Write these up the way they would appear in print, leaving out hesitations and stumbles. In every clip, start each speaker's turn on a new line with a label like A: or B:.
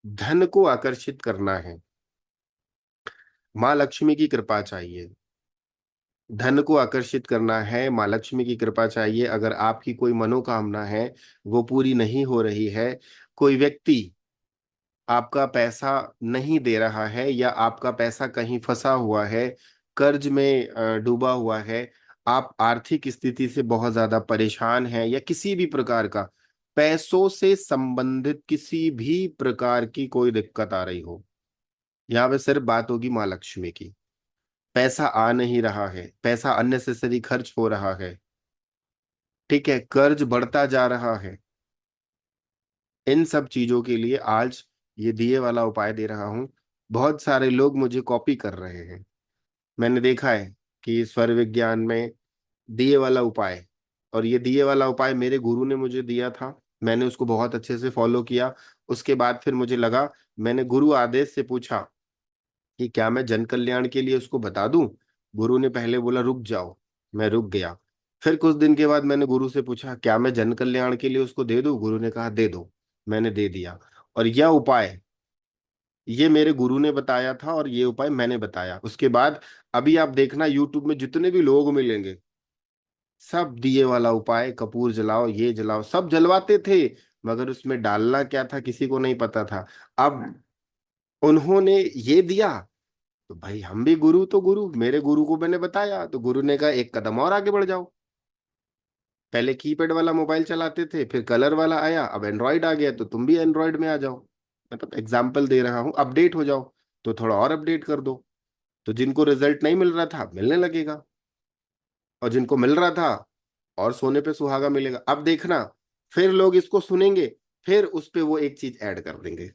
A: धन को आकर्षित करना है, माँ लक्ष्मी की कृपा चाहिए। धन को आकर्षित करना है, माँ लक्ष्मी की कृपा चाहिए। अगर आपकी कोई मनोकामना है, वो पूरी नहीं हो रही है, कोई व्यक्ति आपका पैसा नहीं दे रहा है, या आपका पैसा कहीं फंसा हुआ है, कर्ज में डूबा हुआ है, आप आर्थिक स्थिति से बहुत ज्यादा परेशान हैं, या किसी भी प्रकार का पैसों से संबंधित किसी भी प्रकार की कोई दिक्कत आ रही हो, यहाँ पे सिर्फ बात होगी माँ लक्ष्मी की। पैसा आ नहीं रहा है, पैसा अननेसेसरी खर्च हो रहा है, ठीक है, कर्ज बढ़ता जा रहा है, इन सब चीजों के लिए आज ये दिए वाला उपाय दे रहा हूं। बहुत सारे लोग मुझे कॉपी कर रहे हैं। मैंने देखा है कि स्वर विज्ञान में दिए वाला उपाय, और ये दिए वाला उपाय मेरे गुरु ने मुझे दिया था, मैंने उसको बहुत अच्छे से फॉलो किया। उसके बाद फिर मुझे लगा, मैंने गुरु आदेश से पूछा कि क्या मैं जन कल्याण के लिए उसको बता दूं। गुरु ने पहले बोला रुक जाओ, मैं रुक गया। फिर कुछ दिन के बाद मैंने गुरु से पूछा क्या मैं जन कल्याण के लिए उसको दे दूं, गुरु ने कहा दे दो। मैंने दे दिया। और यह उपाय, ये मेरे गुरु ने बताया था, और ये उपाय मैंने बताया। उसके बाद अभी आप देखना यूट्यूब में जितने भी लोग मिलेंगे, सब दिए वाला उपाय, कपूर जलाओ, ये जलाओ, सब जलवाते थे, मगर उसमें डालना क्या था किसी को नहीं पता था। अब उन्होंने ये दिया, तो भाई हम भी गुरु तो गुरु, मेरे गुरु को मैंने बताया तो गुरु ने कहा एक कदम और आगे बढ़ जाओ। पहले कीपैड वाला मोबाइल चलाते थे, फिर कलर वाला आया, अब एंड्रॉइड आ गया, तो तुम भी एंड्रॉइड में आ जाओ। मतलब एग्जाम्पल दे रहा हूं, अपडेट हो जाओ, तो थोड़ा और अपडेट कर दो। तो जिनको रिजल्ट नहीं मिल रहा था मिलने लगेगा, और जिनको मिल रहा था और सोने पे सुहागा मिलेगा। अब देखना, फिर लोग इसको सुनेंगे, फिर उस पे वो एक चीज ऐड कर देंगे,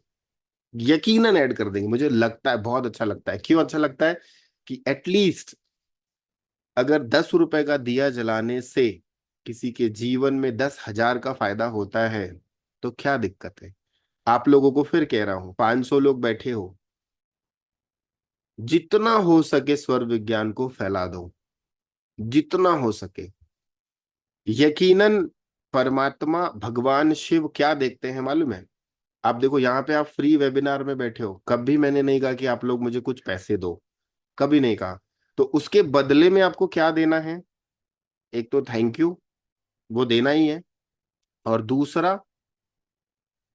A: यकीनन ऐड कर देंगे। मुझे लगता है बहुत अच्छा लगता है। क्यों अच्छा लगता है? कि एटलीस्ट अगर 10 रुपए का दिया जलाने से किसी के जीवन में 10,000 का फायदा होता है, तो क्या दिक्कत है? आप लोगों को फिर कह रहा हूं, 500 लोग बैठे हो, जितना हो सके स्वर विज्ञान को फैला दो, जितना हो सके। यकीनन परमात्मा भगवान शिव क्या देखते हैं मालूम है? आप देखो, यहाँ पे आप फ्री वेबिनार में बैठे हो, कभी मैंने नहीं कहा कि आप लोग मुझे कुछ पैसे दो, कभी नहीं कहा। तो उसके बदले में आपको क्या देना है? एक तो थैंक यू, वो देना ही है, और दूसरा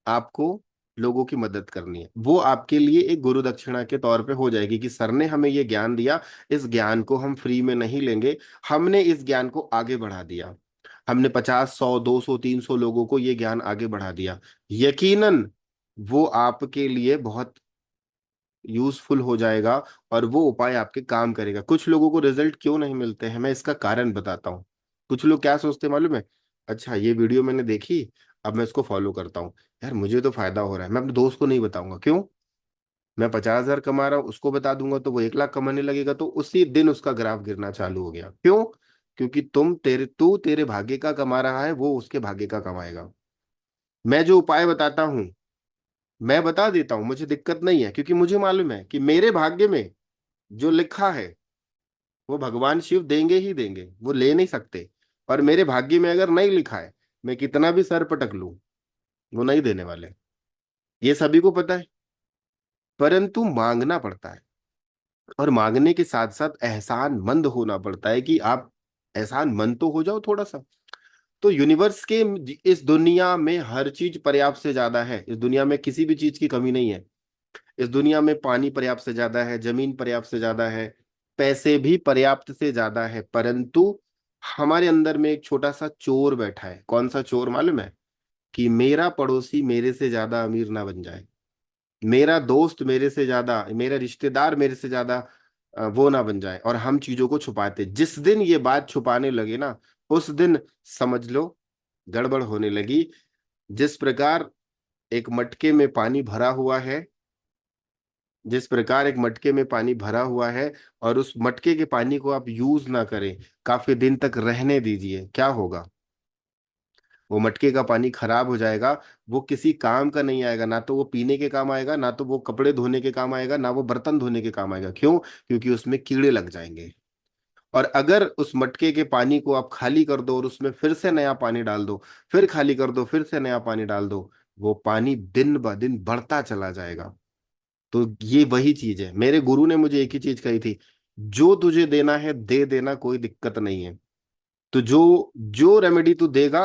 A: आपको लोगों की मदद करनी है। वो आपके लिए एक गुरु दक्षिणा के तौर पे हो जाएगी कि सर ने हमें ये ज्ञान दिया, इस ज्ञान को हम फ्री में नहीं लेंगे, हमने इस ज्ञान को आगे बढ़ा दिया, हमने 50, 100, 200, 300 लोगों को ये ज्ञान आगे बढ़ा दिया। यकीनन वो आपके लिए बहुत यूजफुल हो जाएगा, और वो उपाय आपके काम करेगा। कुछ लोगों को रिजल्ट क्यों नहीं मिलते हैं, मैं इसका कारण बताता हूँ। कुछ लोग क्या सोचते हैं मालूम है? अच्छा ये वीडियो मैंने देखी, अब मैं इसको फॉलो करता हूँ, यार मुझे तो फायदा हो रहा है, मैं अपने दोस्त को नहीं बताऊंगा। क्यों? मैं 50,000 कमा रहा हूँ, उसको बता दूंगा तो वो 1 लाख कमाने लगेगा, तो उसी दिन उसका ग्राफ गिरना चालू हो गया। क्यों? क्योंकि तू तेरे भाग्य का कमा रहा है, वो उसके भाग्य का कमाएगा। मैं जो उपाय बताता हूँ, मैं बता देता हूं, मुझे दिक्कत नहीं है, क्योंकि मुझे मालूम है कि मेरे भाग्य में जो लिखा है वो भगवान शिव देंगे ही देंगे, वो ले नहीं सकते। और मेरे भाग्य में अगर नहीं लिखा है, मैं कितना भी सर पटक लूं, वो नहीं देने वाले। ये सभी को पता है, परंतु मांगना पड़ता है, और मांगने के साथ साथ एहसान मंद होना पड़ता है, कि आप एहसान मंद तो हो जाओ थोड़ा सा। तो यूनिवर्स के इस दुनिया में हर चीज पर्याप्त से ज्यादा है, इस दुनिया में किसी भी चीज की कमी नहीं है। इस दुनिया में पानी पर्याप्त से ज्यादा है, जमीन पर्याप्त से ज्यादा है, पैसे भी पर्याप्त से ज्यादा है, परंतु हमारे अंदर में एक छोटा सा चोर बैठा है। कौन सा चोर मालूम है? कि मेरा पड़ोसी मेरे से ज्यादा अमीर ना बन जाए, मेरा दोस्त मेरे से ज्यादा, मेरा रिश्तेदार मेरे से ज्यादा वो ना बन जाए, और हम चीजों को छुपाते। जिस दिन ये बात छुपाने लगे ना, उस दिन समझ लो गड़बड़ होने लगी। जिस प्रकार एक मटके में पानी भरा हुआ है, जिस प्रकार एक मटके में पानी भरा हुआ है, और उस मटके के पानी को आप यूज ना करें, काफी दिन तक रहने दीजिए, क्या होगा? वो मटके का पानी खराब हो जाएगा, वो किसी काम का नहीं आएगा, ना तो वो पीने के काम आएगा, ना तो वो कपड़े धोने के काम आएगा, ना वो बर्तन धोने के काम आएगा। क्यों? क्योंकि उसमें कीड़े लग जाएंगे। और अगर उस मटके के पानी को आप खाली कर दो और उसमें फिर से नया पानी डाल दो, फिर खाली कर दो, फिर से नया पानी डाल दो, वो पानी दिन ब दिन बढ़ता चला जाएगा। तो ये वही चीज है, मेरे गुरु ने मुझे एक ही चीज कही थी, जो तुझे देना है दे देना, कोई दिक्कत नहीं है। तो जो जो रेमेडी तू देगा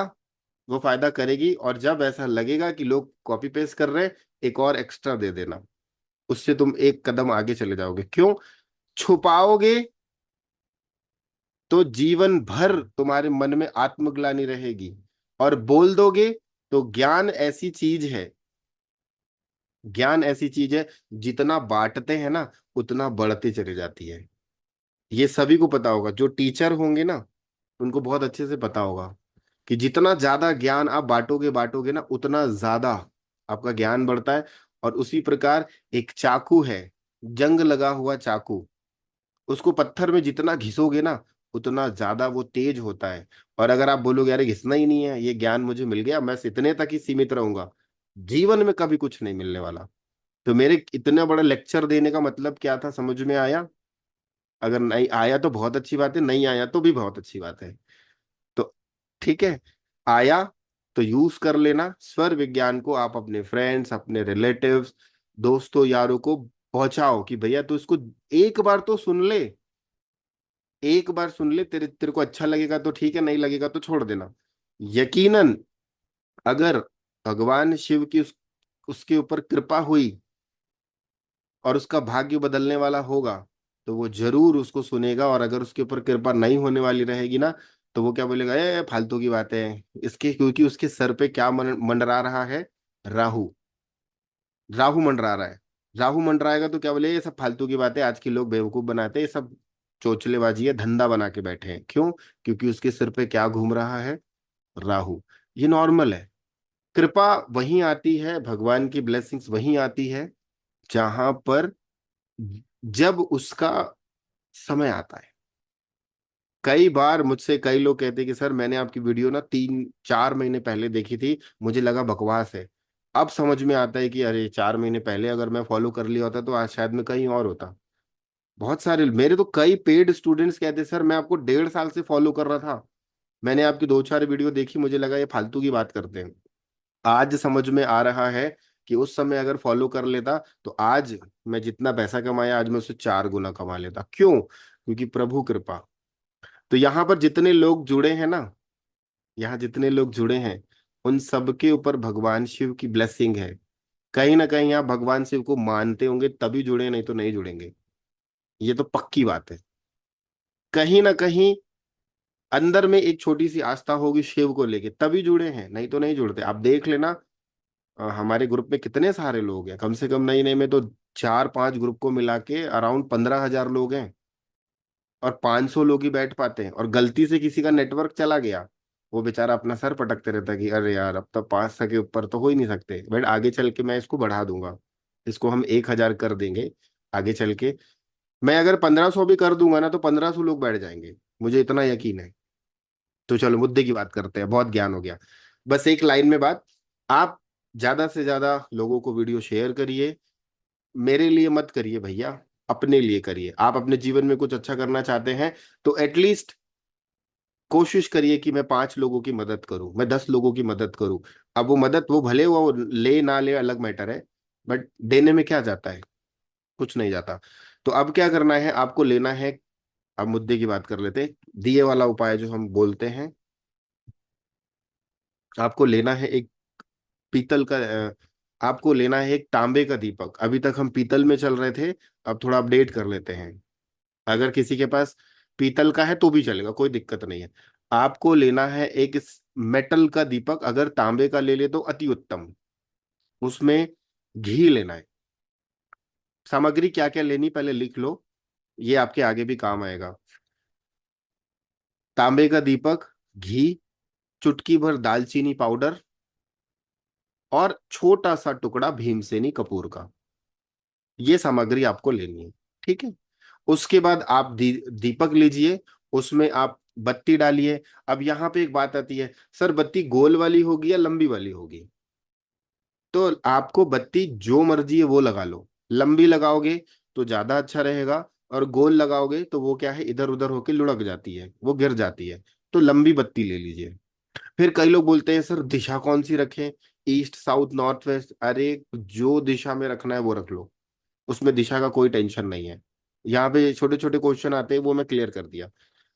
A: वो फायदा करेगी, और जब ऐसा लगेगा कि लोग कॉपी पेस्ट कर रहे हैं, एक और एक्स्ट्रा दे देना, उससे तुम एक कदम आगे चले जाओगे। क्यों? छुपाओगे तो जीवन भर तुम्हारे मन में आत्मग्लानि रहेगी, और बोल दोगे तो ज्ञान ऐसी चीज है, ज्ञान ऐसी चीज है, जितना बांटते हैं ना उतना बढ़ती चली जाती है। ये सभी को पता होगा, जो टीचर होंगे ना उनको बहुत अच्छे से पता होगा कि जितना ज्यादा ज्ञान आप बांटोगे बांटोगे ना, उतना ज्यादा आपका ज्ञान बढ़ता है। और उसी प्रकार एक चाकू है, जंग लगा हुआ चाकू, उसको पत्थर में जितना घिसोगे ना उतना ज्यादा वो तेज होता है। और अगर आप बोलोगे अरे घिसना ही नहीं है, ये ज्ञान मुझे मिल गया, मैं इतने तक ही सीमित रहूंगा, जीवन में कभी कुछ नहीं मिलने वाला। तो मेरे इतना बड़ा लेक्चर देने का मतलब क्या था, समझ में आया? अगर नहीं आया तो बहुत अच्छी बात है, नहीं आया तो भी बहुत अच्छी बात है। तो ठीक है, आया तो यूज कर लेना। स्वर विज्ञान को आप अपने फ्रेंड्स, अपने रिलेटिव्स, दोस्तों यारों को पहुंचाओ कि भैया तू इसको एक बार तो सुन ले, एक बार सुन ले, तेरे तेरे को अच्छा लगेगा तो ठीक है, नहीं लगेगा तो छोड़ देना। यकीनन अगर भगवान शिव की उसके ऊपर कृपा हुई और उसका भाग्य बदलने वाला होगा, तो वो जरूर उसको सुनेगा। और अगर उसके ऊपर कृपा नहीं होने वाली रहेगी ना, तो वो क्या बोलेगा, ए फालतू की बातें हैं इसके, क्योंकि उसके सर पे क्या मंडरा रहा है, राहु। राहु मंडरा रहा है, राहु मंडराएगा तो क्या बोले, ये सब फालतू की बातें, आज के लोग बेवकूफ बनाते हैं, ये सब चोचलेबाजी है, धंधा बना के बैठे हैं। क्यों? क्योंकि उसके सिर पे क्या घूम रहा है, राहु। ये नॉर्मल है। कृपा वहीं आती है, भगवान की ब्लेसिंग्स वहीं आती है जहां पर, जब उसका समय आता है। कई बार मुझसे कई लोग कहते हैं कि सर मैंने आपकी वीडियो ना 3-4 महीने पहले देखी थी, मुझे लगा बकवास है। अब समझ में आता है कि अरे 4 महीने पहले अगर मैं फॉलो कर लिया होता तो आज शायद मैं कहीं और होता। बहुत सारे मेरे तो कई पेड स्टूडेंट्स कहते हैं सर मैं आपको 1.5 साल से फॉलो कर रहा था, मैंने आपकी 2-4 वीडियो देखी, मुझे लगा ये फालतू की बात करते हैं। आज समझ में आ रहा है कि उस समय अगर फॉलो कर लेता तो आज मैं जितना पैसा कमाया, आज मैं उससे 4 गुना कमा लेता। क्यों? क्योंकि प्रभु कृपा। तो यहाँ पर जितने लोग जुड़े हैं ना, यहाँ जितने लोग जुड़े हैं, उन सबके ऊपर भगवान शिव की ब्लेसिंग है। कहीं ना कहीं आप भगवान शिव को मानते होंगे तभी जुड़े, नहीं तो नहीं जुड़ेंगे, ये तो पक्की बात है। कहीं ना कहीं अंदर में एक छोटी सी आस्था होगी शिव को लेके, तभी जुड़े हैं, नहीं तो नहीं जुड़ते। आप देख लेना, हमारे ग्रुप में कितने सारे लोग हैं, कम से कम नई नई में तो 4-5 ग्रुप को मिला के अराउंड 15,000 लोग हैं। और 500 लोग ही बैठ पाते हैं, और गलती से किसी का नेटवर्क चला गया, वो बेचारा अपना सर पटकते रहता है कि अरे यार अब तो 500 के ऊपर तो हो ही नहीं सकते, बट आगे चल के मैं इसको बढ़ा दूंगा, इसको हम 1,000 कर देंगे आगे चल के। मैं अगर 1,500 भी कर दूंगा ना तो 1,500 लोग बैठ जाएंगे, मुझे इतना यकीन है। तो चलो मुद्दे की बात करते हैं, बहुत ज्ञान हो गया। बस एक लाइन में बात, आप ज्यादा से ज्यादा लोगों को वीडियो शेयर करिए। मेरे लिए मत करिए भैया, अपने लिए करिए। आप अपने जीवन में कुछ अच्छा करना चाहते हैं तो एटलीस्ट कोशिश करिए कि मैं 5 लोगों की मदद करूं, मैं 10 लोगों की मदद करूं। अब वो मदद वो भले वो ले ना ले अलग मैटर है, बट देने में क्या जाता है, कुछ नहीं जाता। तो अब क्या करना है आपको, लेना है, अब मुद्दे की बात कर लेते हैं, दिए वाला उपाय जो हम बोलते हैं। आपको लेना है एक पीतल का, आपको लेना है एक तांबे का दीपक। अभी तक हम पीतल में चल रहे थे, अब थोड़ा अपडेट कर लेते हैं। अगर किसी के पास पीतल का है तो भी चलेगा, कोई दिक्कत नहीं है। आपको लेना है एक मेटल का दीपक, अगर तांबे का ले ले तो अति उत्तम। उसमें घी लेना है। सामग्री क्या क्या लेनी पहले लिख लो, ये आपके आगे भी काम आएगा। तांबे का दीपक, घी, चुटकी भर दालचीनी पाउडर, और छोटा सा टुकड़ा भीमसेनी कपूर का। ये सामग्री आपको लेनी है, ठीक है। उसके बाद आप दीपक लीजिए, उसमें आप बत्ती डालिए। अब यहाँ पे एक बात आती है, सर बत्ती गोल वाली होगी या लंबी वाली होगी? तो आपको बत्ती जो मर्जी है वो लगा लो, लंबी लगाओगे तो ज्यादा अच्छा रहेगा, और गोल लगाओगे तो वो क्या है, इधर उधर होके लुढ़क जाती है, वो गिर जाती है। तो लंबी बत्ती ले लीजिए। फिर कई लोग बोलते हैं सर दिशा कौन सी रखें, ईस्ट साउथ नॉर्थ वेस्ट, अरे जो दिशा में रखना है वो रख लो, उसमें दिशा का कोई टेंशन नहीं है। यहाँ पे छोटे छोटे क्वेश्चन आते हैं, वो मैं क्लियर कर दिया।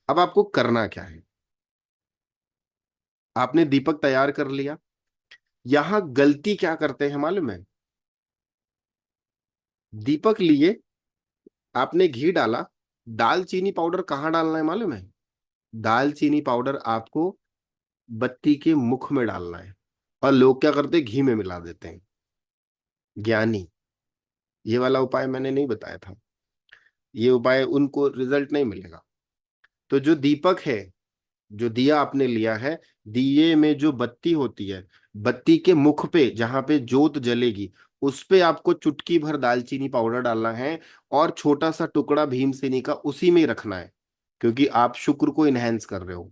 A: अब आपको करना क्या है, आपने दीपक तैयार कर लिया। यहां गलती क्या करते हैं मालूम है, दीपक लिए, आपने घी डाला, दालचीनी पाउडर कहाँ डालना है मालूम है, दालचीनी पाउडर आपको बत्ती के मुख में डालना है। और लोग क्या करते हैं, घी में मिला देते हैं। ज्ञानी, ये वाला उपाय मैंने नहीं बताया था, ये उपाय उनको रिजल्ट नहीं मिलेगा। तो जो दीपक है, जो दिया आपने लिया है, दिए में जो बत्ती होती है, बत्ती के मुख पे जहां पे जोत जलेगी, उस पे आपको चुटकी भर दालचीनी पाउडर डालना है, और छोटा सा टुकड़ा भीमसेनी का उसी में ही रखना है, क्योंकि आप शुक्र को इनहेंस कर रहे हो।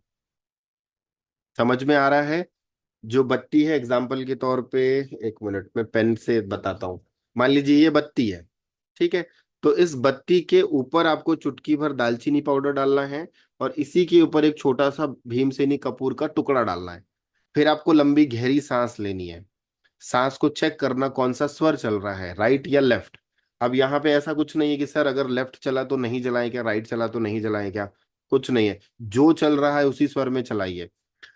A: समझ में आ रहा है। जो बत्ती है, एग्जाम्पल के तौर पे, एक मिनट में पेन से बताता हूं। मान लीजिए ये बत्ती है, ठीक है। तो इस बत्ती के ऊपर आपको चुटकी भर दालचीनी पाउडर डालना है, और इसी के ऊपर एक छोटा सा भीमसेनी कपूर का टुकड़ा डालना है। फिर आपको लंबी गहरी सांस लेनी है। सांस को चेक करना कौन सा स्वर चल रहा है, राइट या लेफ्ट। अब यहाँ पे ऐसा कुछ नहीं है कि सर अगर लेफ्ट चला तो नहीं जलाएं क्या, राइट चला तो नहीं जलाएं क्या, कुछ नहीं है। जो चल रहा है उसी स्वर में चलाइए।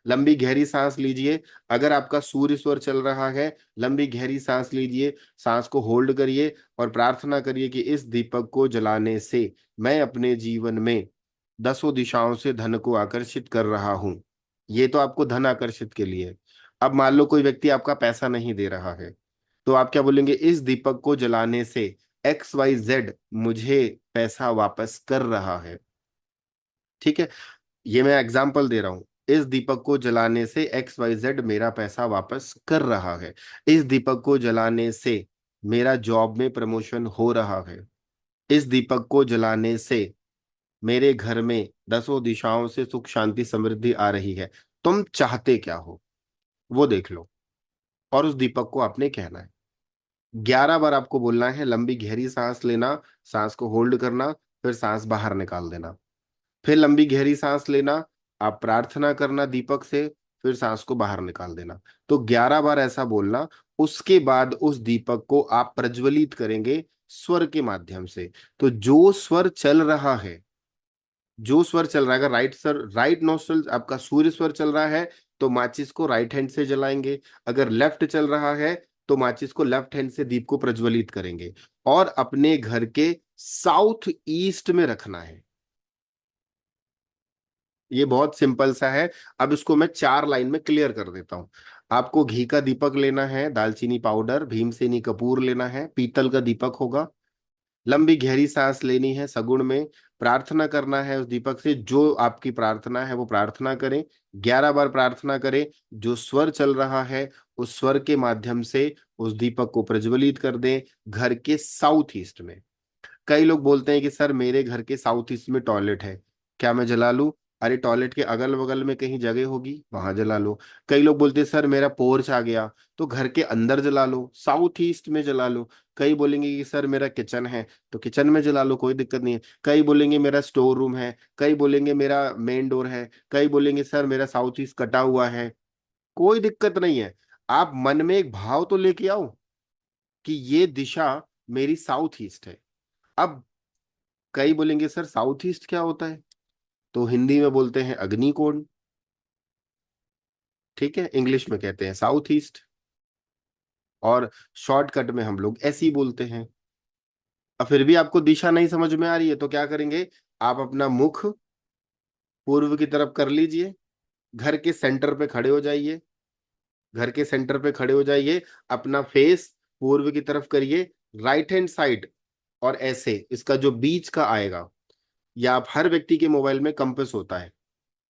A: लंबी गहरी सांस लीजिए। अगर आपका सूर्य स्वर चल रहा है, लंबी गहरी सांस लीजिए, सांस को होल्ड करिए, और प्रार्थना करिए कि इस दीपक को जलाने से मैं अपने जीवन में दसों दिशाओं से धन को आकर्षित कर रहा हूं। ये तो आपको धन आकर्षित के लिए है। अब मान लो कोई व्यक्ति आपका पैसा नहीं दे रहा है, तो आप क्या बोलेंगे, इस दीपक को जलाने से XYZ मुझे पैसा वापस कर रहा है। ठीक है, ये मैं एग्जाम्पल दे रहा हूं। इस दीपक को जलाने से XYZ मेरा पैसा वापस कर रहा है। इस दीपक को जलाने से मेरा जॉब में प्रमोशन हो रहा है। इस दीपक को जलाने से मेरे घर में दसों दिशाओं से सुख शांति समृद्धि आ रही है। तुम चाहते क्या हो, वो देख लो। और उस दीपक को आपने कहना है। 11 बार आपको बोलना है। लंबी गहरी सांस लेना, सांस को होल्ड करना, फिर सांस बाहर निकाल देना। फिर लंबी गहरी सांस लेना, आप प्रार्थना करना दीपक से, फिर सांस को बाहर निकाल देना। तो 11 बार ऐसा बोलना। उसके बाद उस दीपक को आप प्रज्वलित करेंगे स्वर के माध्यम से। तो जो स्वर चल रहा है, जो स्वर चल रहा है, अगर राइट सर, राइट नोस्ट्रल आपका सूर्य स्वर चल रहा है, तो माचिस को राइट हैंड से जलाएंगे। अगर लेफ्ट चल रहा है, तो माचिस को लेफ्ट हैंड से दीप को प्रज्वलित करेंगे, और अपने घर के साउथ ईस्ट में रखना है। ये बहुत सिंपल सा है। अब इसको मैं 4 लाइन में क्लियर कर देता हूं। आपको घी का दीपक लेना है, दालचीनी पाउडर, भीमसेनी कपूर लेना है, पीतल का दीपक होगा। लंबी गहरी सांस लेनी है सगुण में। प्रार्थना करना है उस दीपक से, जो आपकी प्रार्थना है वो प्रार्थना करें। 11 बार प्रार्थना करें। जो स्वर चल रहा है, उस स्वर के माध्यम से उस दीपक को प्रज्वलित कर दें घर के साउथ ईस्ट में। कई लोग बोलते हैं कि सर मेरे घर के साउथ ईस्ट में टॉयलेट है, क्या मैं जला लूं। अरे टॉयलेट के अगल बगल में कहीं जगह होगी, वहां जला लो। कई लोग बोलते हैं सर मेरा पोर्च आ गया, तो घर के अंदर जला लो, साउथ ईस्ट में जला लो। कई बोलेंगे कि सर मेरा किचन है, तो किचन में जला लो, कोई दिक्कत नहीं है। कई बोलेंगे मेरा स्टोर रूम है, कई बोलेंगे मेरा मेन डोर है, कई बोलेंगे सर मेरा साउथ ईस्ट कटा हुआ है। कोई दिक्कत नहीं है। आप मन में एक भाव तो लेके आओ कि ये दिशा मेरी साउथ ईस्ट है। अब कई बोलेंगे सर साउथ ईस्ट क्या होता है, तो हिंदी में बोलते हैं अग्निकोण, ठीक है, इंग्लिश में कहते हैं साउथ ईस्ट, और शॉर्टकट में हम लोग ऐसे ही बोलते हैं। अब फिर भी आपको दिशा नहीं समझ में आ रही है, तो क्या करेंगे, आप अपना मुख पूर्व की तरफ कर लीजिए, घर के सेंटर पे खड़े हो जाइए, घर के सेंटर पे खड़े हो जाइए, अपना फेस पूर्व की तरफ करिए, राइट हैंड साइड, और ऐसे इसका जो बीच का आएगा, या आप हर व्यक्ति के मोबाइल में कंपास होता है,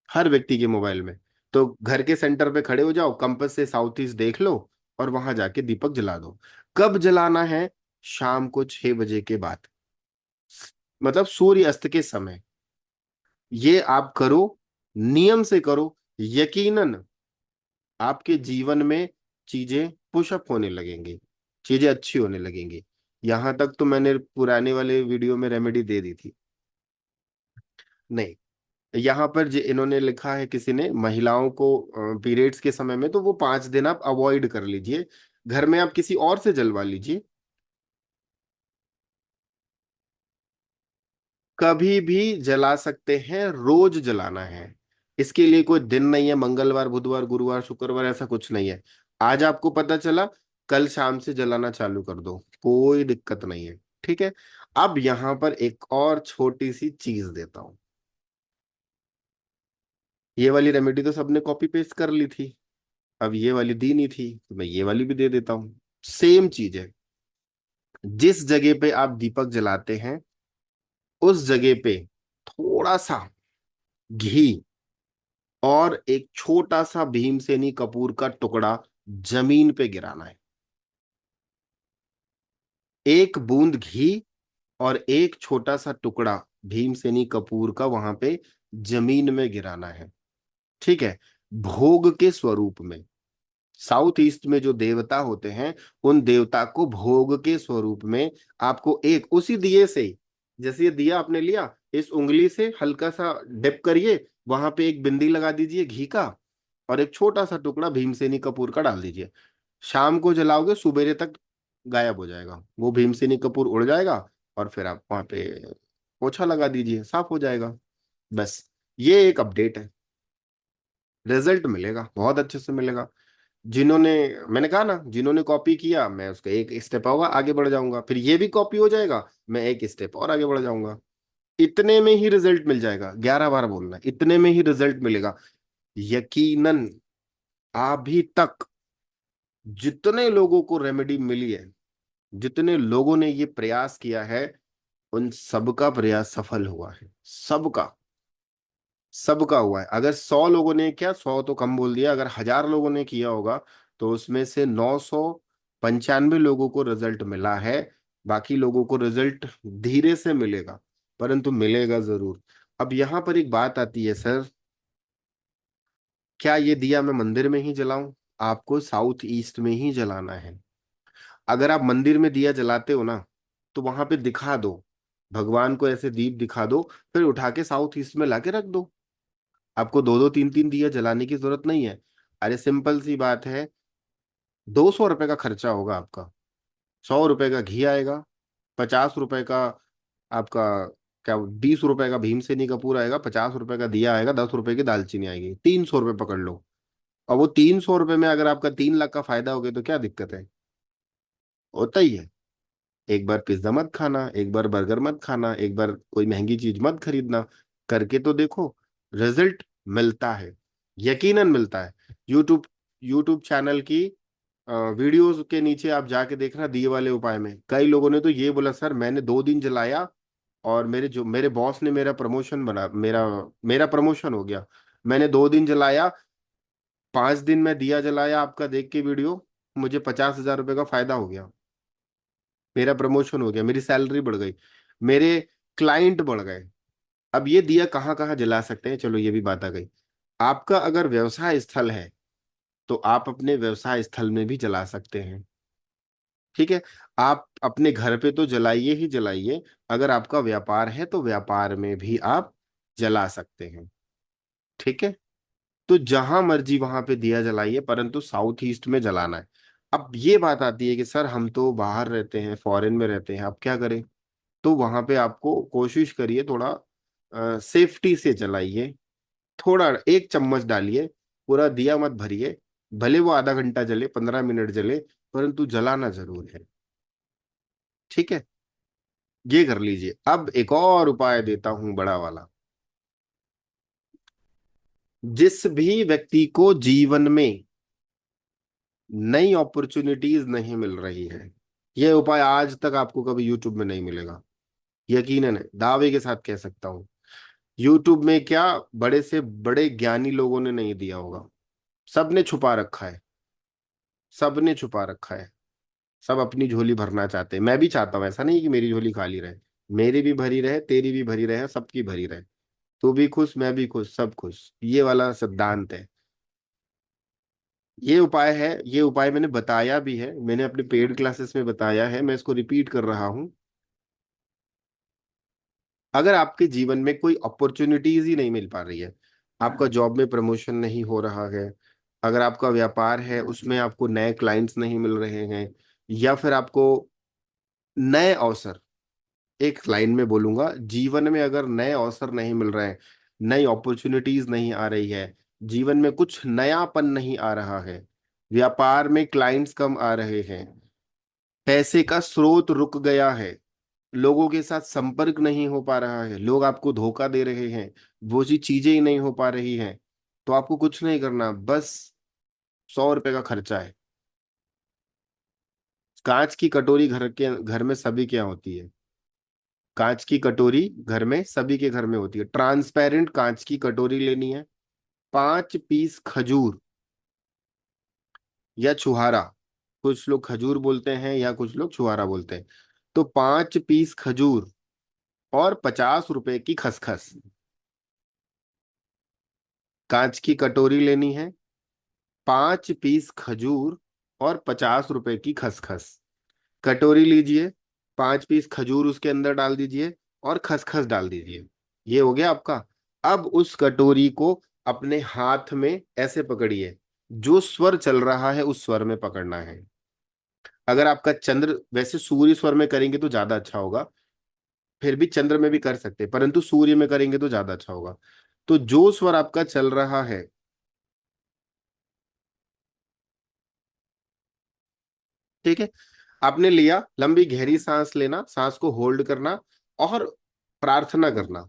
A: हर व्यक्ति के मोबाइल में, तो घर के सेंटर पे खड़े हो जाओ, कंपास से साउथ ईस्ट देख लो, और वहां जाके दीपक जला दो। कब जलाना है, शाम को 6 बजे के बाद, मतलब सूर्य अस्त के समय। ये आप करो, नियम से करो, यकीनन आपके जीवन में चीजें पुशअप होने लगेंगी, चीजें अच्छी होने लगेंगी। यहां तक तो मैंने पुराने वाले वीडियो में रेमेडी दे दी थी। नहीं, यहाँ पर जो इन्होंने लिखा है किसी ने, महिलाओं को पीरियड्स के समय में, तो वो 5 दिन आप अवॉइड कर लीजिए, घर में आप किसी और से जलवा लीजिए। कभी भी जला सकते हैं, रोज जलाना है। इसके लिए कोई दिन नहीं है, मंगलवार बुधवार गुरुवार शुक्रवार ऐसा कुछ नहीं है। आज आपको पता चला, कल शाम से जलाना चालू कर दो, कोई दिक्कत नहीं है। ठीक है। अब यहां पर एक और छोटी सी चीज देता हूं। ये वाली रेमेडी तो सबने कॉपी पेस्ट कर ली थी, अब ये वाली दी नहीं थी तो मैं ये वाली भी दे देता हूं। सेम चीज है। जिस जगह पे आप दीपक जलाते हैं, उस जगह पे थोड़ा सा घी और एक छोटा सा भीमसेनी कपूर का टुकड़ा जमीन पे गिराना है। एक बूंद घी और एक छोटा सा टुकड़ा भीमसेनी कपूर का वहां पे जमीन में गिराना है। ठीक है। भोग के स्वरूप में, साउथ ईस्ट में जो देवता होते हैं, उन देवता को भोग के स्वरूप में आपको एक उसी दिए से, जैसे ये दिया आपने लिया, इस उंगली से हल्का सा डिप करिए, वहां पे एक बिंदी लगा दीजिए घी का, और एक छोटा सा टुकड़ा भीमसेनी कपूर का डाल दीजिए। शाम को जलाओगे, सुबेरे तक गायब हो जाएगा वो भीमसेनी कपूर, उड़ जाएगा। और फिर आप वहां पे पोछा लगा दीजिए, साफ हो जाएगा। बस, ये एक अपडेट है। रिजल्ट मिलेगा, बहुत अच्छे से मिलेगा। जिन्होंने, मैंने कहा ना, जिन्होंने कॉपी किया, मैं उसका एक स्टेप होगा आगे बढ़ जाऊंगा, फिर ये भी कॉपी हो जाएगा, मैं एक स्टेप और आगे बढ़ जाऊंगा। इतने में ही रिजल्ट मिल जाएगा, 11 बार बोलना है, इतने में ही रिजल्ट मिलेगा। यकीनन अभी तक जितने लोगों को रेमेडी मिली है, जितने लोगों ने ये प्रयास किया है, उन सबका प्रयास सफल हुआ है, सबका। सबका हुआ है। अगर 100 लोगों ने किया, 100 तो कम बोल दिया, अगर 1000 लोगों ने किया होगा, तो उसमें से 995 लोगों को रिजल्ट मिला है। बाकी लोगों को रिजल्ट धीरे से मिलेगा, परंतु मिलेगा जरूर। अब यहां पर एक बात आती है, सर, क्या ये दिया मैं मंदिर में ही जलाऊं? आपको साउथ ईस्ट में ही जलाना है। अगर आप मंदिर में दिया जलाते हो ना, तो वहां पे दिखा दो, भगवान को ऐसे दीप दिखा दो, फिर उठा के साउथ ईस्ट में लाके रख दो। आपको दो दो तीन तीन दिया जलाने की जरूरत नहीं है। अरे सिंपल सी बात है, 200 रुपए का खर्चा होगा आपका, 100 रुपए का घी आएगा, 50 रुपए का आपका, क्या 20 रुपए का भीमसेनी का पूरा आएगा, 50 रुपए का दिया आएगा, 10 रुपए की दालचीनी आएगी, 300 रुपये पकड़ लो। और वो 300 रुपये में अगर आपका 3 लाख का फायदा हो गया तो क्या दिक्कत है? होता ही है। एक बार पिज्जा मत खाना, एक बार बर्गर मत खाना, एक बार कोई महंगी चीज मत खरीदना, करके तो देखो, रिजल्ट मिलता है, यकीनन मिलता है। यूट्यूब यूट्यूब चैनल की वीडियोस के नीचे आप जाके देखना, दिए वाले उपाय में कई लोगों ने तो ये बोला, सर मैंने 2 दिन जलाया और मेरे बॉस ने मेरा प्रमोशन बना, मेरा मेरा प्रमोशन हो गया। मैंने 2 दिन जलाया, 5 दिन में दिया जलाया, आपका देख के वीडियो, मुझे 50,000 रुपये का फायदा हो गया, मेरा प्रमोशन हो गया, मेरी सैलरी बढ़ गई, मेरे क्लाइंट बढ़ गए। अब ये दिया कहाँ कहाँ जला सकते हैं, चलो ये भी बात आ गई। आपका अगर व्यवसाय स्थल है, तो आप अपने व्यवसाय स्थल में भी जला सकते हैं। ठीक है। आप अपने घर पे तो जलाइए ही जलाइए, अगर आपका व्यापार है तो व्यापार में भी आप जला सकते हैं। ठीक है। तो जहां मर्जी वहां पे दिया जलाइए, परंतु साउथ ईस्ट में जलाना है। अब ये बात आती है कि सर हम तो बाहर रहते हैं, फॉरेन में रहते हैं, अब क्या करें? तो वहां पे आपको कोशिश करिए, थोड़ा सेफ्टी से जलाइए। थोड़ा 1 चम्मच डालिए, पूरा दिया मत भरिए। भले वो आधा घंटा जले, 15 मिनट जले, परंतु जलाना जरूर है। ठीक है। ये कर लीजिए। अब एक और उपाय देता हूं, बड़ा वाला। जिस भी व्यक्ति को जीवन में नई अपॉर्चुनिटीज नहीं मिल रही है, यह उपाय आज तक आपको कभी यूट्यूब में नहीं मिलेगा। यकीनन है, दावे के साथ कह सकता हूं। यूट्यूब में क्या, बड़े से बड़े ज्ञानी लोगों ने नहीं दिया होगा, सबने छुपा रखा है, सबने छुपा रखा है। सब अपनी झोली भरना चाहते हैं, मैं भी चाहता हूं, ऐसा नहीं कि मेरी झोली खाली रहे। मेरी भी भरी रहे, तेरी भी भरी रहे, सबकी भरी रहे। तू भी खुश, मैं भी खुश, सब खुश, ये वाला सिद्धांत है। ये उपाय है, ये उपाय मैंने बताया भी है, मैंने अपने पेड क्लासेस में बताया है, मैं इसको रिपीट कर रहा हूं। अगर आपके जीवन में कोई अपॉर्चुनिटीज ही नहीं मिल पा रही है, आपका जॉब में प्रमोशन नहीं हो रहा है, अगर आपका व्यापार है उसमें आपको नए क्लाइंट्स नहीं मिल रहे हैं, या फिर आपको नए अवसर, एक लाइन में बोलूंगा, जीवन में अगर नए अवसर नहीं मिल रहे हैं, नई अपॉर्चुनिटीज नहीं आ रही है, जीवन में कुछ नयापन नहीं आ रहा है, व्यापार में क्लाइंट्स कम आ रहे हैं, पैसे का स्रोत रुक गया है, लोगों के साथ संपर्क नहीं हो पा रहा है, लोग आपको धोखा दे रहे हैं, वो सी चीजें ही नहीं हो पा रही हैं, तो आपको कुछ नहीं करना, बस 100 रुपए का खर्चा है। कांच की कटोरी घर में सभी के यहाँ होती है। कांच की कटोरी घर में सभी के घर में होती है, ट्रांसपेरेंट कांच की कटोरी लेनी है, 5 पीस खजूर या छुहारा, कुछ लोग खजूर बोलते हैं या कुछ लोग छुहारा बोलते हैं, तो 5 पीस खजूर और 50 रुपए की खसखस। कांच की कटोरी लेनी है, 5 पीस खजूर और 50 रुपए की खसखस। कटोरी लीजिए, 5 पीस खजूर उसके अंदर डाल दीजिए और खसखस डाल दीजिए, ये हो गया आपका। अब उस कटोरी को अपने हाथ में ऐसे पकड़िए, जो स्वर चल रहा है उस स्वर में पकड़ना है। अगर आपका चंद्र, वैसे सूर्य स्वर में करेंगे तो ज्यादा अच्छा होगा, फिर भी चंद्र में भी कर सकते हैं, परंतु सूर्य में करेंगे तो ज्यादा अच्छा होगा। तो जो स्वर आपका चल रहा है, ठीक है, आपने लिया, लंबी गहरी सांस लेना, सांस को होल्ड करना और प्रार्थना करना,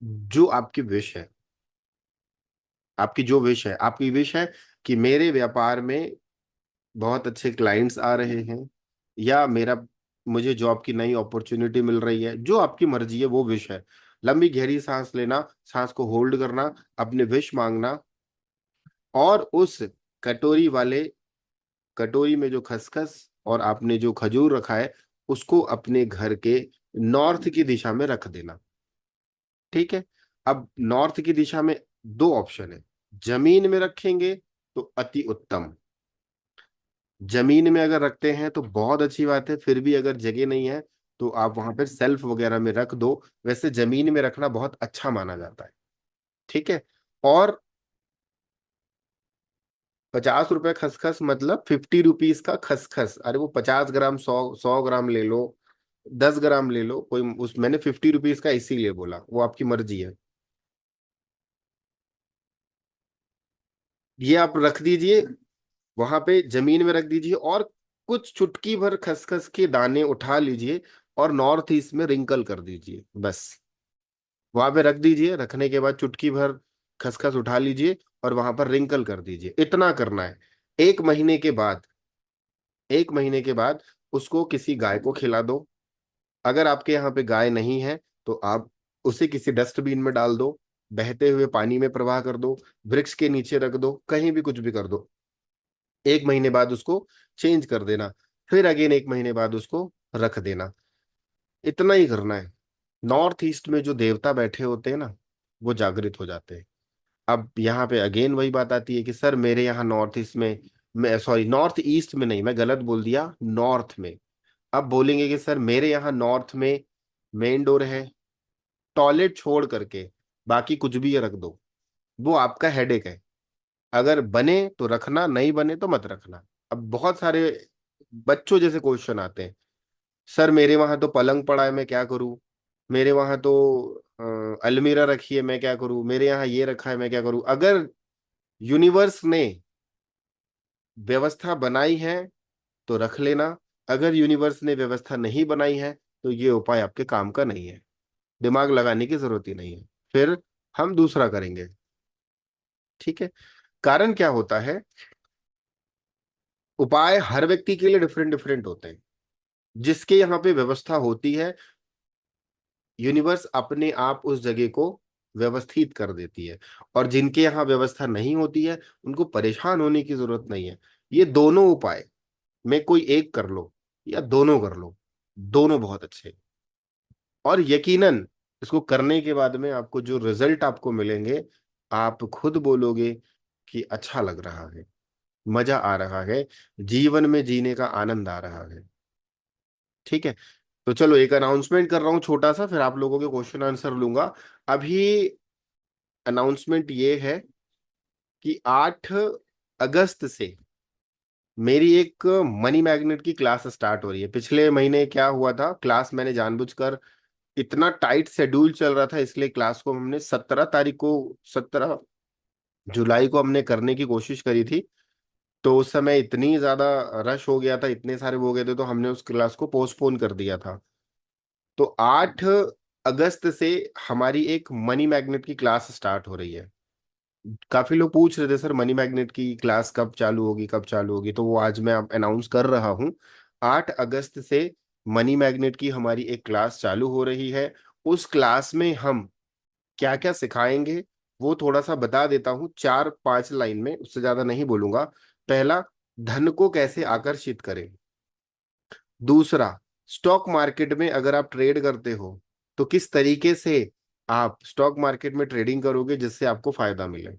A: जो आपकी विश है, आपकी जो विश है, आपकी विश है कि मेरे व्यापार में बहुत अच्छे क्लाइंट्स आ रहे हैं, या मेरा, मुझे जॉब की नई अपॉर्चुनिटी मिल रही है, जो आपकी मर्जी है वो विश है। लंबी गहरी सांस लेना, सांस को होल्ड करना, अपने विश मांगना, और उस कटोरी वाले, कटोरी में जो खसखस और आपने जो खजूर रखा है, उसको अपने घर के नॉर्थ की दिशा में रख देना। ठीक है, अब नॉर्थ की दिशा में दो ऑप्शन है, जमीन में रखेंगे तो अति उत्तम, जमीन में अगर रखते हैं तो बहुत अच्छी बात है, फिर भी अगर जगह नहीं है तो आप वहां पर सेल्फ वगैरह में रख दो, वैसे जमीन में रखना बहुत अच्छा माना जाता है। ठीक है, और 50 रुपए खसखस मतलब 50 रुपीज का खसखस, अरे वो 50 ग्राम, 100 100 ग्राम ले लो, 10 ग्राम ले लो, कोई उस, मैंने 50 रुपीज का इसीलिए बोला, वो आपकी मर्जी है। ये आप रख दीजिए, वहां पे जमीन में रख दीजिए, और कुछ चुटकी भर खसखस के दाने उठा लीजिए और नॉर्थ ईस्ट में रिंकल कर दीजिए, बस वहां पे रख दीजिए। रखने के बाद चुटकी भर खसखस उठा लीजिए और वहां पर रिंकल कर दीजिए, इतना करना है। 1 महीने के बाद, 1 महीने के बाद उसको किसी गाय को खिला दो। अगर आपके यहाँ पे गाय नहीं है तो आप उसे किसी डस्टबिन में डाल दो, बहते हुए पानी में प्रवाह कर दो, वृक्ष के नीचे रख दो, कहीं भी कुछ भी कर दो। 1 महीने बाद उसको चेंज कर देना, फिर अगेन 1 महीने बाद उसको रख देना, इतना ही करना है। नॉर्थ ईस्ट में जो देवता बैठे होते हैं ना, वो जागृत हो जाते हैं। अब यहाँ पे अगेन वही बात आती है कि सर मेरे यहाँ नॉर्थ ईस्ट में, मैं सॉरी नॉर्थ ईस्ट में नहीं, मैं गलत बोल दिया, नॉर्थ में। अब बोलेंगे कि सर मेरे यहाँ नॉर्थ में मेन डोर है, टॉयलेट छोड़ करके बाकी कुछ भी रख दो, वो आपका हेडेक है। अगर बने तो रखना, नहीं बने तो मत रखना। अब बहुत सारे बच्चों जैसे क्वेश्चन आते हैं, सर मेरे वहां तो पलंग पड़ा है मैं क्या करूं, मेरे वहां तो अलमीरा रखी है मैं क्या करूं, मेरे यहाँ ये रखा है मैं क्या करूं। अगर यूनिवर्स ने व्यवस्था बनाई है तो रख लेना, अगर यूनिवर्स ने व्यवस्था नहीं बनाई है तो ये उपाय आपके काम का नहीं है, दिमाग लगाने की जरूरत ही नहीं है, फिर हम दूसरा करेंगे। ठीक है, कारण क्या होता है, उपाय हर व्यक्ति के लिए डिफरेंट डिफरेंट होते हैं। जिसके यहाँ पे व्यवस्था होती है, यूनिवर्स अपने आप उस जगह को व्यवस्थित कर देती है, और जिनके यहाँ व्यवस्था नहीं होती है उनको परेशान होने की जरूरत नहीं है। ये दोनों उपाय में कोई एक कर लो या दोनों कर लो, दोनों बहुत अच्छे हैं। और यकीनन इसको करने के बाद में आपको जो रिजल्ट आपको मिलेंगे, आप खुद बोलोगे कि अच्छा लग रहा है, मजा आ रहा है, जीवन में जीने का आनंद आ रहा है। ठीक है, तो चलो एक अनाउंसमेंट कर रहा हूँ छोटा सा, फिर आप लोगों के क्वेश्चन आंसर लूंगा। अभी अनाउंसमेंट ये है कि 8 अगस्त से मेरी एक मनी मैग्नेट की क्लास स्टार्ट हो रही है। पिछले महीने क्या हुआ था, क्लास मैंने जानबूझकर, इतना टाइट शेड्यूल चल रहा था, इसलिए क्लास को हमने 17 तारीख को, 17 जुलाई को हमने करने की कोशिश करी थी। तो उस समय इतनी ज्यादा रश हो गया था, इतने सारे वो हो गए थे, तो हमने उस क्लास को पोस्टपोन कर दिया था। तो 8 अगस्त से हमारी एक मनी मैग्नेट की क्लास स्टार्ट हो रही है। काफी लोग पूछ रहे थे सर मनी मैग्नेट की क्लास कब चालू होगी, कब चालू होगी, तो वो आज मैं अनाउंस कर रहा हूँ। 8 अगस्त से मनी मैग्नेट की हमारी एक क्लास चालू हो रही है। उस क्लास में हम क्या क्या सिखाएंगे वो थोड़ा सा बता देता हूँ, 4-5 लाइन में, उससे ज्यादा नहीं बोलूंगा। पहला, धन को कैसे आकर्षित करें। दूसरा, स्टॉक मार्केट में अगर आप ट्रेड करते हो तो किस तरीके से आप स्टॉक मार्केट में ट्रेडिंग करोगे जिससे आपको फायदा मिले।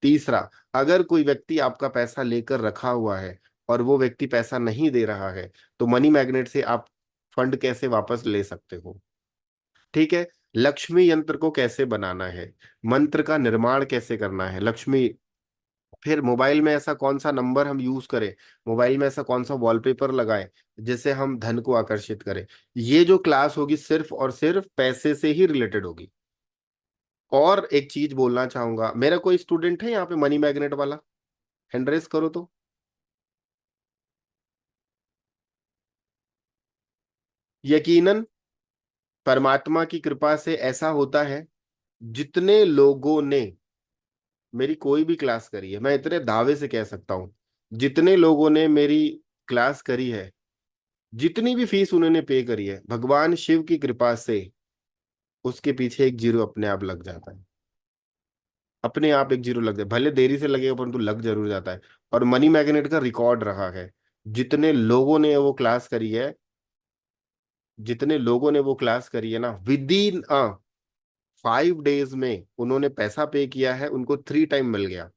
A: तीसरा, अगर कोई व्यक्ति आपका पैसा लेकर रखा हुआ है और वो व्यक्ति पैसा नहीं दे रहा है, तो मनी मैग्नेट से आप फंड कैसे वापस ले सकते हो। ठीक है। लक्ष्मी यंत्र को कैसे बनाना है, मंत्र का निर्माण कैसे करना है लक्ष्मी। फिर मोबाइल में ऐसा कौन सा नंबर हम यूज करें, मोबाइल में ऐसा कौन सा वॉलपेपर लगाएं जिससे हम धन को आकर्षित करें। ये जो क्लास होगी सिर्फ और सिर्फ पैसे से ही रिलेटेड होगी। और एक चीज बोलना चाहूंगा, मेरा कोई स्टूडेंट है यहाँ पे मनी मैग्नेट वाला, हैंड रेस करो तो। यकीनन परमात्मा की कृपा से ऐसा होता है, जितने लोगों ने मेरी कोई भी क्लास करी है, मैं इतने दावे से कह सकता हूं, जितने लोगों ने मेरी क्लास करी है, जितनी भी फीस उन्होंने पे करी है, भगवान शिव की कृपा से उसके पीछे एक जीरो अपने आप लग जाता है। अपने आप एक जीरो लग जाए, भले देरी से लगेगा परंतु लग जरूर जाता है। और मनी मैग्नेट का रिकॉर्ड रहा है, जितने लोगों ने वो क्लास करी है, जितने लोगों ने वो क्लास करी है ना, विद इन 5 डेज में उन्होंने पैसा पे किया है, उनको 3 टाइम मिल गया।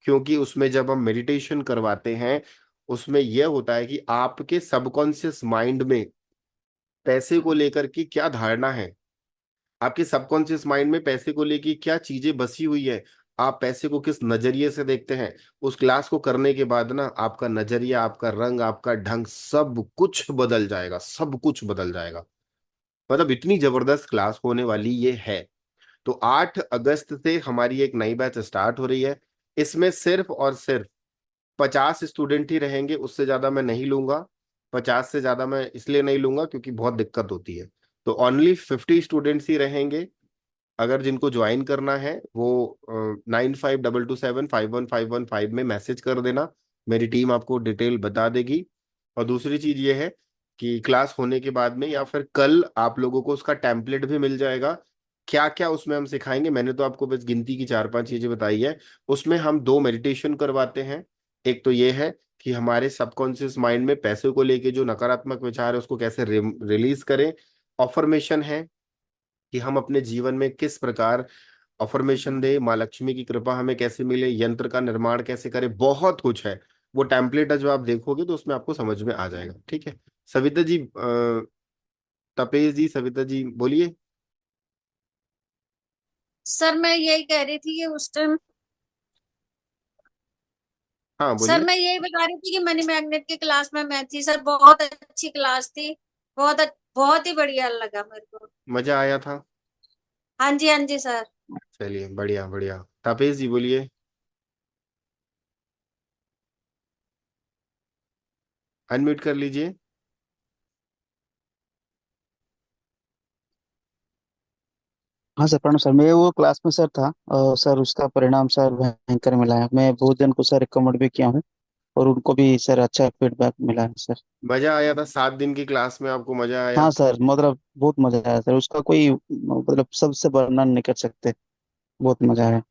A: क्योंकि उसमें जब हम मेडिटेशन करवाते हैं, उसमें यह होता है कि आपके सबकॉन्शियस माइंड में पैसे को लेकर की क्या धारणा है, आपके सबकॉन्शियस माइंड में पैसे को लेके क्या चीजें बसी हुई है, आप पैसे को किस नजरिए से देखते हैं। उस क्लास को करने के बाद ना आपका नजरिया, आपका रंग, आपका ढंग, सब कुछ बदल जाएगा, सब कुछ बदल जाएगा। मतलब इतनी जबरदस्त क्लास होने वाली ये है। तो 8 अगस्त से हमारी एक नई बैच स्टार्ट हो रही है। इसमें सिर्फ और सिर्फ 50 स्टूडेंट ही रहेंगे, उससे ज्यादा मैं नहीं लूंगा। 50 से ज्यादा मैं इसलिए नहीं लूंगा क्योंकि बहुत दिक्कत होती है। तो ओनली 50 स्टूडेंट्स ही रहेंगे। अगर जिनको ज्वाइन करना है वो 9522751515 में मैसेज कर देना, मेरी टीम आपको डिटेल बता देगी। और दूसरी चीज ये है कि क्लास होने के बाद में या फिर कल आप लोगों को उसका टेम्पलेट भी मिल जाएगा। क्या क्या उसमें हम सिखाएंगे, मैंने तो आपको बस गिनती की 4-5 चीजें बताई है। उसमें हम 2 मेडिटेशन करवाते हैं। एक तो ये है कि हमारे सबकॉन्शियस माइंड में पैसे को लेके जो नकारात्मक विचार है उसको कैसे रिलीज करें। ऑफर्मेशन है कि हम अपने जीवन में किस प्रकार अफर्मेशन दे, माँ लक्ष्मी की कृपा हमें कैसे मिले, यंत्र का निर्माण कैसे करें, बहुत कुछ है। वो टेम्पलेट है जो आप देखोगे तो उसमें आपको समझ में आ जाएगा। ठीक है। सविता जी, तपेश जी, सविता जी बोलिए।
B: सर मैं यही कह रही थी कि उस टाइम,
A: हाँ
B: सर
A: बोलिए।
B: मैं यही बता रही थी कि मनी मैग्नेट की क्लास में मैं थी सर, बहुत अच्छी क्लास थी। बहुत ही बढ़िया लगा मेरे को।
A: मजा आया था।
B: हाँ जी, हाँ जी सर।
A: चलिए बढ़िया बढ़िया। तपेश जी बोलिए, अनम्यूट कर लीजिए।
C: हाँ सर, प्रणाम सर। मैं वो क्लास में सर था, सर उसका परिणाम सर भयंकर मिला है। मैं बहुत जन को सर रिकमेंड भी किया हूँ और उनको भी सर अच्छा फीडबैक मिला है सर।
A: मजा आया था 7 दिन की क्लास में, आपको मजा आया।
C: हाँ सर, मतलब बहुत मजा आया सर, उसका कोई मतलब सबसे वर्णन नहीं कर सकते। बहुत मजा आया।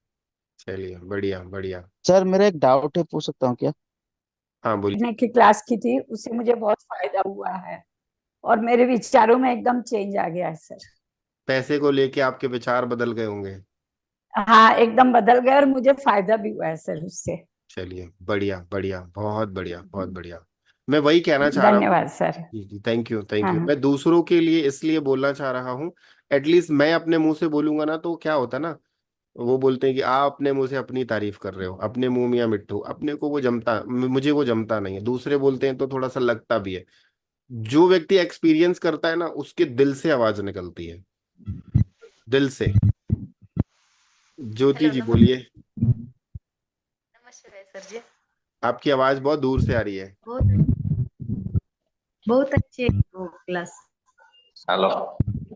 A: चलिए बढ़िया बढ़िया।
C: सर मेरा एक डाउट है, पूछ सकता हूँ क्या?
A: हाँ बोलिए।
D: पढ़ने की क्लास की थी, उससे मुझे बहुत फायदा हुआ है और मेरे विचारों में एकदम चेंज आ गया है सर।
A: पैसे को लेके आपके विचार बदल गए होंगे।
D: हाँ, एकदम बदल गया और मुझे फायदा भी हुआ है सर उससे।
A: चलिए बढ़िया बढ़िया, बहुत बढ़िया बहुत बढ़िया। मैं वही कहना चाह रहा हूँ।
D: धन्यवाद सर।
A: जी जी, थैंक यू थैंक
D: हाँ
A: यू।
D: हाँ।
A: मैं दूसरों के लिए इसलिए बोलना चाह रहा हूँ, एटलीस्ट मैं अपने मुंह से बोलूंगा ना तो क्या होता ना, वो बोलते हैं कि आप अपने मुंह से अपनी तारीफ कर रहे हो, अपने मुंह मियां मिट्ठू, अपने को वो जमता, मुझे वो जमता नहीं है, दूसरे बोलते हैं तो थोड़ा सा लगता भी है। जो व्यक्ति एक्सपीरियंस करता है ना, उसके दिल से आवाज निकलती है, दिल से। ज्योति
E: हेलो,
A: जी
E: नमस्ते।
A: बोलिए।
E: नमस्ते सर जी।
A: आपकी आवाज बहुत दूर से आ रही है।
E: बहुत बहुत अच्छी है वो क्लास।
C: हेलो।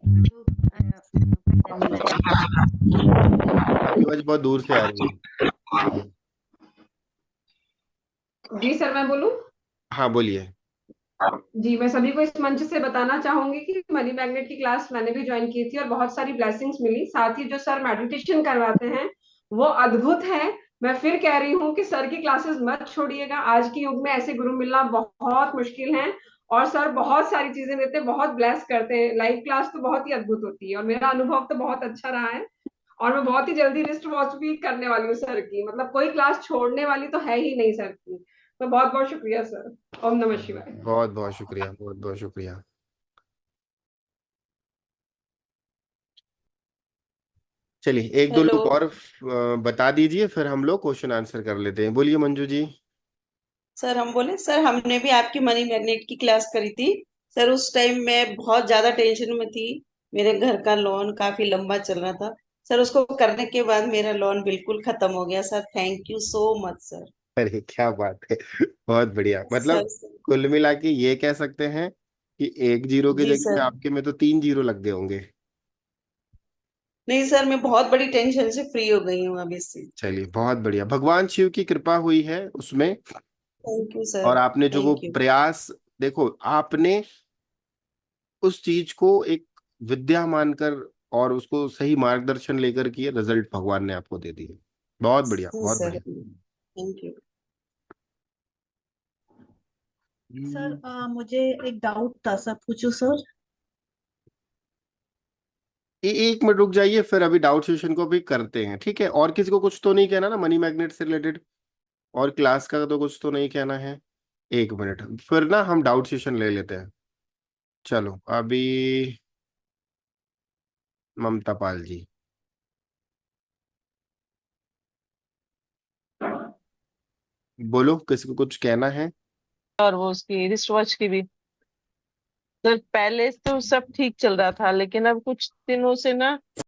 E: जो, मुझे
A: आपकी आवाज बहुत दूर से आ रही है।
F: जी सर, मैं बोलूं?
A: हाँ बोलिए।
F: जी, मैं सभी को इस मंच से बताना चाहूंगी कि मनी मैग्नेट की क्लास मैंने भी ज्वाइन की थी और बहुत सारी ब्लेसिंग्स मिली। साथ ही जो सर मेडिटेशन करवाते हैं वो अद्भुत है। मैं फिर कह रही हूँ कि सर की क्लासेस मत छोड़िएगा। आज के युग में ऐसे गुरु मिलना बहुत मुश्किल है। और सर बहुत सारी चीजें देते हैं, बहुत ब्लेस करते हैं। लाइव क्लास तो बहुत ही अद्भुत होती है और मेरा अनुभव तो बहुत अच्छा रहा है। और मैं बहुत ही जल्दी रिस्ट वॉच भी करने वाली हूँ सर की। मतलब कोई क्लास छोड़ने वाली तो है ही नहीं सर की। तो बहुत बहुत शुक्रिया सर। ओम नमः शिवाय।
A: बहुत बहुत शुक्रिया, बहुत बहुत शुक्रिया। चलिए एक दो
G: हेलो
A: लोग और बता दीजिए, फिर हम लोग क्वेश्चन आंसर कर लेते हैं। बोलिए मंजू जी।
G: सर, हम बोले सर, हमने भी आपकी मनी मैग्नेट की क्लास करी थी। सर, उस टाइम मैं बहुत ज्यादा टेंशन में थी। मेरे घर का लोन काफी लंबा चल रहा था। सर, उसको करने के बाद मेरा लोन बिल्कुल खत्म हो गया। Sir, thank you so much sir.
A: अरे क्या बात है, बहुत बढ़िया।
G: सर,
A: मतलब कुल मिला के ये कह सकते हैं कि एक जीरो की
G: जी
A: जगह में
G: सर।
A: आपके में तो 3 जीरो लग गए होंगे।
G: नहीं सर, मैं बहुत बड़ी टेंशन से फ्री हो गई हूँ अभी से।
A: चलिए बहुत बढ़िया, भगवान शिव की कृपा हुई है उसमें।
G: Thank you sir.
A: और आपने जो वो
G: थैंक यू।
A: प्रयास, देखो आपने उस चीज को एक विद्या मानकर और उसको सही मार्गदर्शन लेकर किए, रिजल्ट भगवान ने आपको दे दिए। बहुत बढ़िया,
G: हाँ
A: बहुत
G: सर,
A: बढ़िया।
G: Thank you.
E: सर, मुझे एक डाउट था सर, पूछूं सर?
A: एक मिनट रुक जाइए, फिर अभी डाउट सेशन को भी करते हैं, ठीक है? और किसी को कुछ तो नहीं कहना ना मनी मैग्नेट से रिलेटेड? और क्लास का तो कुछ तो नहीं कहना है? एक मिनट, फिर ना हम डाउट सेशन ले लेते हैं। चलो अभी ममता पाल जी, बोलो, किसी को कुछ कहना है?
H: और वो उसकी रिस्ट वॉच की भी। सर, पहले तो सब ठीक चल रहा था, लेकिन अब कुछ दिनों से ना